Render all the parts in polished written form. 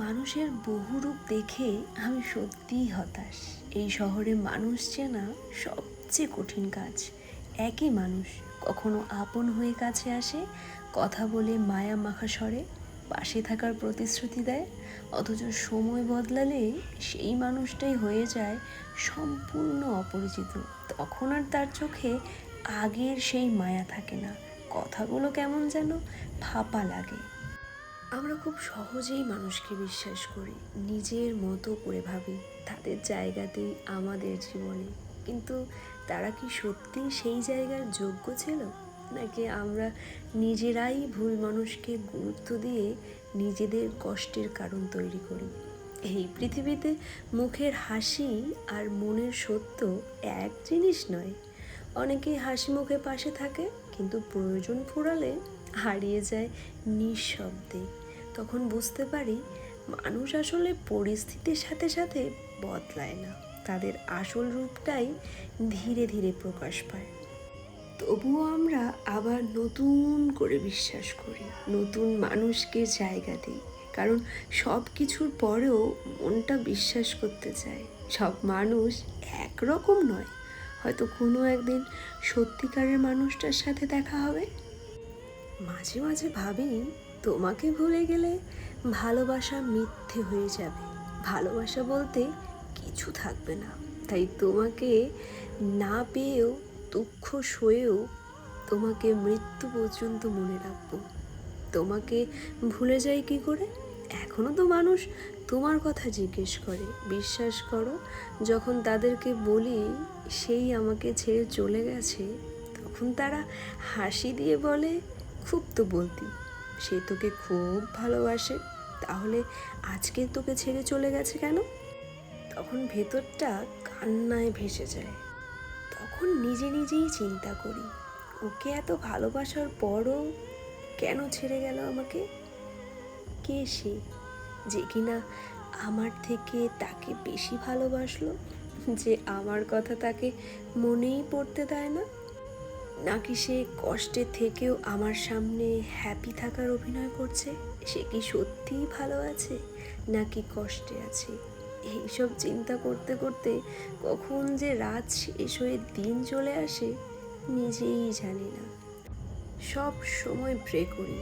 মানুষের বহু রূপ দেখে আমি সত্যিই হতাশ। এই শহরে মানুষ চেনা সবচেয়ে কঠিন কাজ। একই মানুষ কখনো আপন হয়ে কাছে আসে, কথা বলে মায়া মাখা স্বরে পাশে থাকার প্রতিশ্রুতি দেয়, অথচ সময় বদলালে সেই মানুষটাই হয়ে যায় সম্পূর্ণ অপরিচিত। তখন আর তার চোখে আগের সেই মায়া থাকে না, কথাগুলো কেমন যেন ফাঁপা লাগে। আমরা খুব সহজেই মানুষকে বিশ্বাস করি, নিজের মতো করে ভাবি তাদের জায়গাতেই আমাদের জীবনে। কিন্তু তারা কি সত্যিই সেই জায়গার যোগ্য ছিল, নাকি আমরা নিজেরাই ভুল মানুষকে গুরুত্ব দিয়ে নিজেদের কষ্টের কারণ তৈরি করি? এই পৃথিবীতে মুখের হাসি আর মনের সত্য এক জিনিস নয়। অনেকেই হাসি মুখে পাশে থাকে, কিন্তু প্রয়োজন ফুরালে হারিয়ে যায় নিঃশব্দে। তখন বুঝতে পারি মানুষ আসলে পরিস্থিতির সাথে সাথে বদলায় না, তাদের আসল রূপটাই ধীরে ধীরে প্রকাশ পায়। তবুও আমরা আবার নতুন করে বিশ্বাস করি, নতুন মানুষকে জায়গা দিই, কারণ সব কিছুর পরেও মনটা বিশ্বাস করতে চায় সব মানুষ একরকম নয়। হয়তো কোনো একদিন সত্যিকারের মানুষটার সাথে দেখা হবে। মাঝে মাঝে ভাবি, তোমাকে ভুলে গেলে ভালোবাসা মিথ্যে হয়ে যাবে, ভালোবাসা বলতে কিছু থাকবে না। তাই তোমাকে না পেয়েও, দুঃখ সয়েও তোমাকে মৃত্যু পর্যন্ত মনে রাখবো। তোমাকে ভুলে যাই কি করে? এখনো তো মানুষ তোমার কথা জিজ্ঞেস করে। বিশ্বাস করো, যখন তাদেরকে বলি সেই আমাকে ছেড়ে চলে গেছে, তখন তারা হাসি দিয়ে বলে, খুব তো বলতি, সে তোকে খুব ভালোবাসে, তাহলে আজকে তোকে ছেড়ে চলে গেছে কেন? তখন ভেতরটা কান্নায় ভেসে যায়। তখন নিজে নিজেই চিন্তা করি, ওকে এত ভালোবাসার পরও কেন ছেড়ে গেল আমাকে? কে সে যে কিনা আমার থেকে তাকে বেশি ভালোবাসলো, যে আমার কথা তাকে মনেই পড়তে দেয় না? নাকি সে কষ্টে থেকেও আমার সামনে হ্যাপি থাকার অভিনয় করছে? সে কি সত্যিই ভালো আছে নাকি কষ্টে আছে? এইসব চিন্তা করতে করতে কখন যে রাত শেষ হয়ে দিন চলে আসে নিজেই জানি না। সব সময় প্রে করি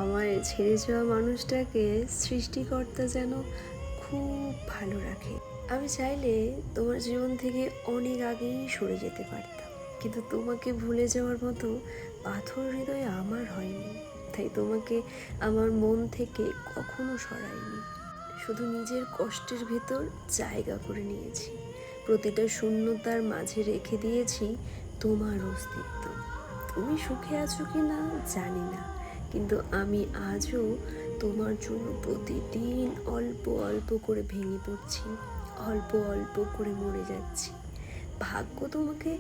আমার ছেড়ে যাওয়া মানুষটাকে সৃষ্টিকর্তা যেন খুব ভালো রাখে। আমি চাইলে তোমার জীবন থেকে অনেক আগেই সরে যেতে পারতাম, কিন্তু তোমাকে ভুলে যাওয়ার মতো পাথর হৃদয় আমার হয়নি। তাই তোমাকে আমার মন থেকে কখনো সরাইনি, শুধু নিজের কষ্টের ভেতর জায়গা করে নিয়েছি। প্রতিটা শূন্যতার মাঝে রেখে দিয়েছি তোমার অস্তিত্ব। তুমি সুখে আছো কি না জানি না, কিন্তু আমি আজও তোমার জন্য প্রতিদিন অল্প অল্প করে ভেঙে পড়ছি, অল্প অল্প করে মরে যাচ্ছি। ভাগ্য তোমাকে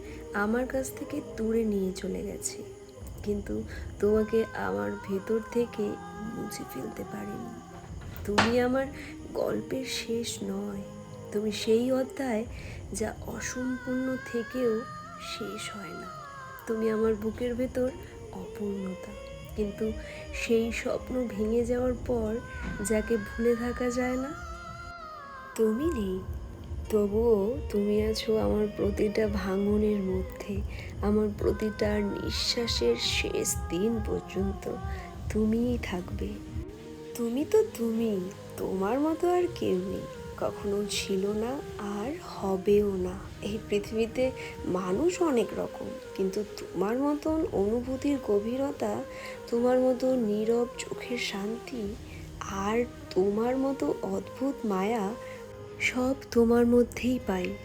আমার কাছ থেকে দূরে নিয়ে চলে গেছে, কিন্তু তোমাকে আমার ভেতর থেকে মুছে ফেলতে পারিনি। তুমি আমার গল্পের শেষ নয়, তুমি সেই অধ্যায় যা অসম্পূর্ণ থেকেও শেষ হয় না। তুমি আমার বুকের ভেতর অপূর্ণতা, কিন্তু সেই স্বপ্ন ভেঙে যাওয়ার পর যাকে ভুলে থাকা যায় না। তুমি নেই, তবুও তুমি আছো আমার প্রতিটা ভাঙনের মধ্যে, আমার প্রতিটা নিঃশ্বাসের শেষ দিন পর্যন্ত তুমিই থাকবে। তুমি তো তুমি, তোমার মতো আর কেউ নেই, কখনো ছিল না আর হবেও না। এই পৃথিবীতে মানুষ অনেক রকম, কিন্তু তোমার মতন অনুভূতির গভীরতা, তোমার মতো নীরব চোখের শান্তি, আর তোমার মতো অদ্ভুত মায়া, সব তোমার মধ্যেই পাই।